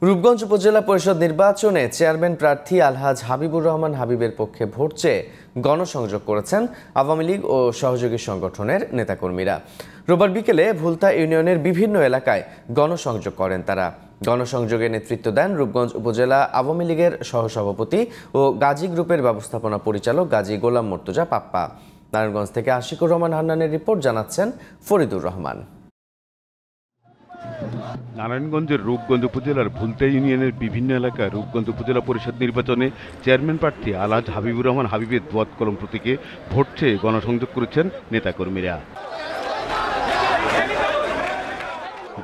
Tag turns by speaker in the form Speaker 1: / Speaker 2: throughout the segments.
Speaker 1: রূপগঞ্জ উপজেলা পরিষদ নির্বাচনে চেয়ারম্যান প্রার্থী আলহাজ হাবিবুর রহমান হাবিবের পক্ষে ভোট চেয়ে গণসংযোগ করেছেন আওয়ামী লীগ ও সহযোগী সংগঠনের নেতাকর্মীরা। রোববার বিকেলে ভুলতা ইউনিয়নের বিভিন্ন এলাকায় গণসংযোগ করেন তারা। গণসংযোগে নেতৃত্ব দেন রূপগঞ্জ উপজেলা আওয়ামী লীগের সহসভাপতি ও গাজী গ্রুপের ব্যবস্থাপনা পরিচালক গাজী গোলাম মর্তুজা পাপ্পা। নারায়ণগঞ্জ থেকে আশিকুর রহমান হান্নানের রিপোর্ট, জানাচ্ছেন ফরিদুর রহমান।
Speaker 2: নারায়ণগঞ্জের রূপগঞ্জ উপজেলার ভুলতা ইউনিয়নের বিভিন্ন এলাকায় রূপগঞ্জ উপজেলা পরিষদ নির্বাচনে চেয়ারম্যান প্রার্থী আলহাজ হাবিবুর রহমান হাবিবের দোয়াত কলম প্রতীকে ভোট চেয়ে গণসংযোগ করেছেন নেতাকর্মীরা।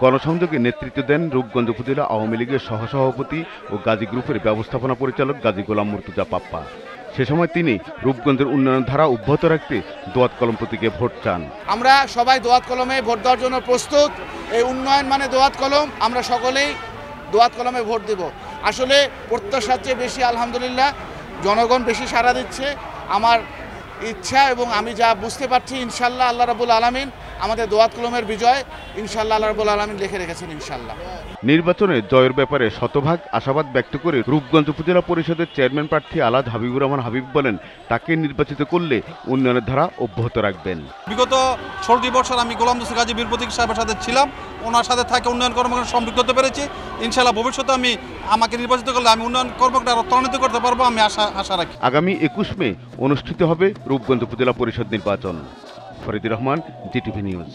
Speaker 2: গণসংযোগে নেতৃত্ব দেন রূপগঞ্জ উপজেলা আওয়ামী লীগের সহসভাপতি ও গাজী গ্রুপের ব্যবস্থাপনা পরিচালক গাজী গোলাম মর্তুজা পাপ্পা। সে সময় তিনি রূপগঞ্জের উন্নয়ন ধারা অব্যাহত রাখতে দোয়াত কলম প্রতীকে ভোট চান।
Speaker 3: আমরা সবাই দোয়াত কলমে ভোট দেওয়ার জন্য প্রস্তুত। এই উন্নয়ন মানে দোয়াত কলম, আমরা সকলেই দোয়াত কলমে ভোট দেব। আসলে প্রত্যাশার চেয়ে বেশি আলহামদুলিল্লাহ জনগণ বেশি সাড়া দিচ্ছে। আমার ইচ্ছা এবং আমি যা বুঝতে পারছি, ইনশাল্লাহ আল্লাহ রাব্বুল আলামিন আমাদের দোয়াত কলমের বিজয় ইনশাল্লাহ আল্লাহ রাব্বুল আলামিন লিখে রেখেছেন ইনশাল্লাহ।
Speaker 2: নির্বাচনে জয়ের ব্যাপারে শতভাগ আশাবাদ ব্যক্ত করে রূপগঞ্জ উপজেলা পরিষদের চেয়ারম্যান প্রার্থী আলহাজ হাবিবুর রহমান হাবিব বলেন, তাকে নির্বাচিত করলে উন্নয়নের ধারা অব্যাহত রাখবেন।
Speaker 4: বিগত 16 বছর আমি গোলাম দোস্ত গাজী বীর প্রতীক সাহেবের সাথে ছিলাম, ওনার সাথে থাকে উন্নয়ন কর্মকাণ্ড সম্পৃক্ত হতে পেরেছি। ইনশাআল্লাহ ভবিষ্যতে আমাকে নির্বাচিত করলে আমি উন্নয়ন কর্মকাণ্ড ত্বরান্বিত করতে পারবো, আমি আশা রাখি।
Speaker 2: আগামী 21 মে অনুষ্ঠিত হবে রূপগঞ্জ উপজেলা পরিষদ নির্বাচন। Faridur Rahman, GTV news.